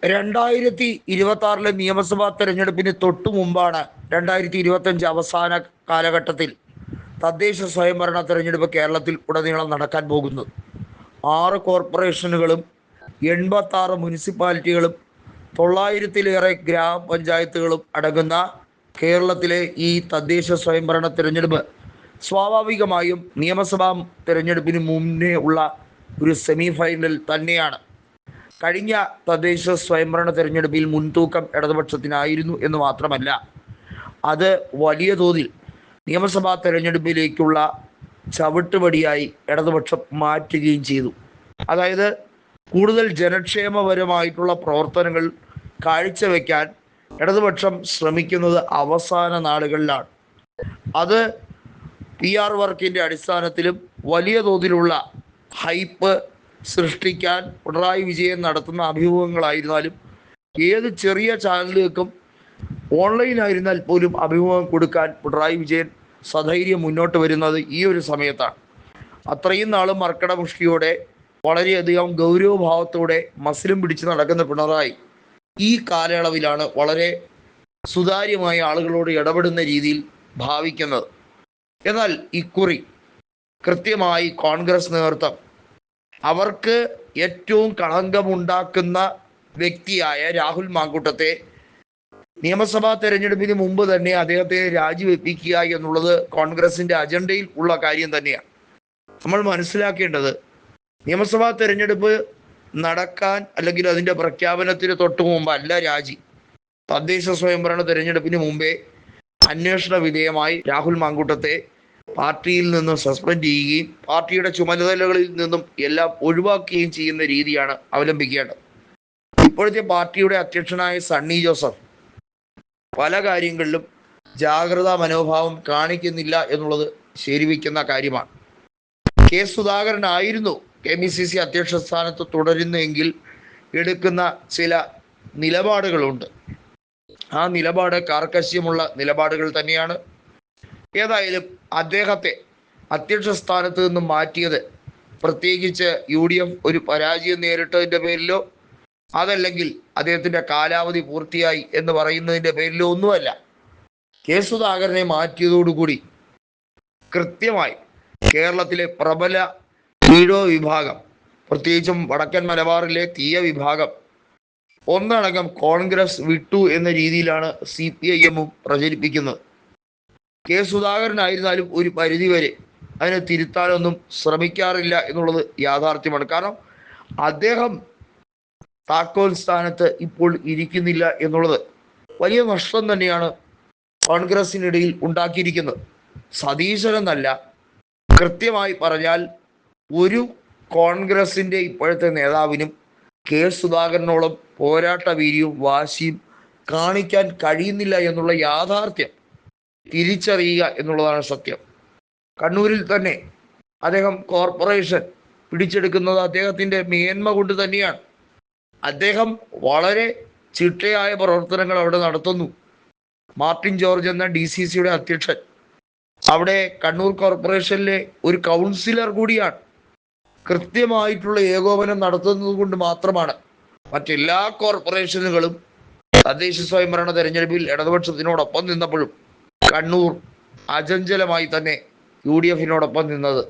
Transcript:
2026 നിയമസഭാ തെരഞ്ഞെടുപ്പിന് തൊട്ടു മുമ്പാണ് 2025 അവസാന കാലഘട്ടത്തിൽ തദ്ദേശ സ്വയംഭരണ തെരഞ്ഞെടുപ്പ് കേരളത്തിൽ ഉടനീളം നടക്കാൻ പോകുന്നത്. 6 കോർപ്പറേഷനുകളും 86 മുനിസിപ്പാലിറ്റികളും 900-ലേറെ ഗ്രാമപഞ്ചായത്തുകളും അടങ്ങുന്ന കേരളത്തിലെ ഈ തദ്ദേശ സ്വയംഭരണ തെരഞ്ഞെടുപ്പ് സ്വാഭാവികമായും നിയമസഭാ തെരഞ്ഞെടുപ്പിന് മുന്നേ ഉള്ള ഒരു സെമി ഫൈനൽ തന്നെയാണ്. കഴിഞ്ഞ തദ്ദേശ സ്വയംഭരണ തെരഞ്ഞെടുപ്പിൽ മുൻതൂക്കം ഇടതുപക്ഷത്തിനായിരുന്നു എന്ന് മാത്രമല്ല, അത് വലിയ തോതിൽ നിയമസഭാ തെരഞ്ഞെടുപ്പിലേക്കുള്ള ചവിട്ടുപടിയായി ഇടതുപക്ഷം മാറ്റുകയും ചെയ്തു. അതായത് കൂടുതൽ ജനക്ഷേമപരമായിട്ടുള്ള പ്രവർത്തനങ്ങൾ കാഴ്ചവെക്കാൻ ഇടതുപക്ഷം ശ്രമിക്കുന്നത് അവസാന നാളുകളിലാണ്. അത് PR വർക്കിൻ്റെ അടിസ്ഥാനത്തിലും വലിയ തോതിലുള്ള ഹൈപ്പ് സൃഷ്ടിക്കാൻ പിണറായി വിജയൻ നടത്തുന്ന അഭിമുഖങ്ങളായിരുന്നാലും, ഏത് ചെറിയ ചാനലുകൾക്കും ഓൺലൈനായിരുന്നാൽ പോലും അഭിമുഖം കൊടുക്കാൻ പിണറായി വിജയൻ സധൈര്യം മുന്നോട്ട് വരുന്നത് ഈ ഒരു സമയത്താണ്. അത്രയും നാളും മർക്കടമുഷ്ടിയോടെ വളരെയധികം ഗൗരവഭാവത്തോടെ മസിലും പിടിച്ച് നടക്കുന്ന പിണറായി ഈ കാലയളവിലാണ് വളരെ സുതാര്യമായ ആളുകളോട് ഇടപെടുന്ന രീതിയിൽ ഭാവിക്കുന്നത്. എന്നാൽ ഇക്കുറി കൃത്യമായി കോൺഗ്രസ് നേതൃത്വം അവർക്ക് ഏറ്റവും കളങ്കമുണ്ടാക്കുന്ന വ്യക്തിയായ രാഹുൽ മാങ്കൂട്ടത്തെ നിയമസഭാ തെരഞ്ഞെടുപ്പിന് മുമ്പ് തന്നെ അദ്ദേഹത്തെ രാജിവെപ്പിക്കുക എന്നുള്ളത് കോൺഗ്രസിൻ്റെ അജണ്ടയിൽ ഉള്ള കാര്യം തന്നെയാണ്. നമ്മൾ മനസ്സിലാക്കേണ്ടത്, നിയമസഭാ തെരഞ്ഞെടുപ്പ് നടക്കാൻ അല്ലെങ്കിൽ അതിൻ്റെ പ്രഖ്യാപനത്തിന് തൊട്ട് മുമ്പല്ല രാജി. തദ്ദേശ സ്വയംഭരണ തെരഞ്ഞെടുപ്പിന് മുമ്പേ അന്വേഷണ വിധേയമായി രാഹുൽ മാങ്കൂട്ടത്തെ പാർട്ടിയിൽ നിന്നും സസ്പെൻഡ് ചെയ്യുകയും പാർട്ടിയുടെ ചുമതലകളിൽ നിന്നും എല്ലാം ഒഴിവാക്കുകയും ചെയ്യുന്ന രീതിയാണ് അവലംബിക്കേണ്ടത്. ഇപ്പോഴത്തെ പാർട്ടിയുടെ അധ്യക്ഷനായ സണ്ണി ജോസഫ് പല കാര്യങ്ങളിലും ജാഗ്രതാ മനോഭാവം കാണിക്കുന്നില്ല എന്നുള്ളത് ശരിവയ്ക്കുന്ന കാര്യമാണ്. കെ സുധാകരനായിരുന്നു KPCC അധ്യക്ഷ സ്ഥാനത്ത് തുടരുന്നെങ്കിൽ എടുക്കുന്ന ചില നിലപാടുകളുണ്ട്. ആ നിലപാട് കാർക്കശ്യമുള്ള നിലപാടുകൾ തന്നെയാണ്. ഏതായാലും അദ്ദേഹത്തെ അധ്യക്ഷ സ്ഥാനത്ത് നിന്നും മാറ്റിയത് പ്രത്യേകിച്ച് UDF ഒരു പരാജയം നേരിട്ടതിൻ്റെ പേരിലോ അതല്ലെങ്കിൽ അദ്ദേഹത്തിൻ്റെ കാലാവധി പൂർത്തിയായി എന്ന് പറയുന്നതിൻ്റെ പേരിലോ ഒന്നുമല്ല. കെ സുധാകരനെ മാറ്റിയതോടുകൂടി കൃത്യമായി കേരളത്തിലെ പ്രബല ഈഴോ വിഭാഗം, പ്രത്യേകിച്ചും വടക്കൻ മലബാറിലെ തീയ വിഭാഗം ഒന്നടങ്കം കോൺഗ്രസ് വിട്ടു എന്ന രീതിയിലാണ് CPIM പ്രചരിപ്പിക്കുന്നത്. കെ സുധാകരനായിരുന്നാലും ഒരു പരിധിവരെ അതിനെ തിരുത്താനൊന്നും ശ്രമിക്കാറില്ല എന്നുള്ളത് യാഥാർത്ഥ്യമാണ്. കാരണം അദ്ദേഹം താക്കോൽ സ്ഥാനത്ത് ഇപ്പോൾ ഇരിക്കുന്നില്ല എന്നുള്ളത് വലിയ നഷ്ടം തന്നെയാണ് കോൺഗ്രസിനിടയിൽ ഉണ്ടാക്കിയിരിക്കുന്നത്. സതീശനെന്നല്ല, കൃത്യമായി പറഞ്ഞാൽ ഒരു കോൺഗ്രസിൻ്റെ ഇപ്പോഴത്തെ നേതാവിനും കെ സുധാകരനോളം പോരാട്ട വീര്യവും വാശിയും കാണിക്കാൻ കഴിയുന്നില്ല എന്നുള്ള യാഥാർത്ഥ്യം തിരിച്ചറിയുക എന്നുള്ളതാണ് സത്യം. കണ്ണൂരിൽ തന്നെ അദ്ദേഹം കോർപ്പറേഷൻ പിടിച്ചെടുക്കുന്നത് അദ്ദേഹത്തിൻ്റെ മേന്മ കൊണ്ട് തന്നെയാണ്. അദ്ദേഹം വളരെ ചിട്ടയായ പ്രവർത്തനങ്ങൾ അവിടെ നടത്തുന്നു. മാർട്ടിൻ ജോർജ് എന്ന DCCയുടെ അധ്യക്ഷൻ അവിടെ കണ്ണൂർ കോർപ്പറേഷനിലെ ഒരു കൗൺസിലർ കൂടിയാണ്. കൃത്യമായിട്ടുള്ള ഏകോപനം നടത്തുന്നത് കൊണ്ട് മാത്രമാണ് മറ്റെല്ലാ കോർപ്പറേഷനുകളും തദ്ദേശ സ്വയംഭരണ തെരഞ്ഞെടുപ്പിൽ ഇടതുപക്ഷത്തിനോടൊപ്പം നിന്നപ്പോഴും കണ്ണൂർ അചഞ്ചലമായി തന്നെ UDFനോടൊപ്പം നിന്നത്.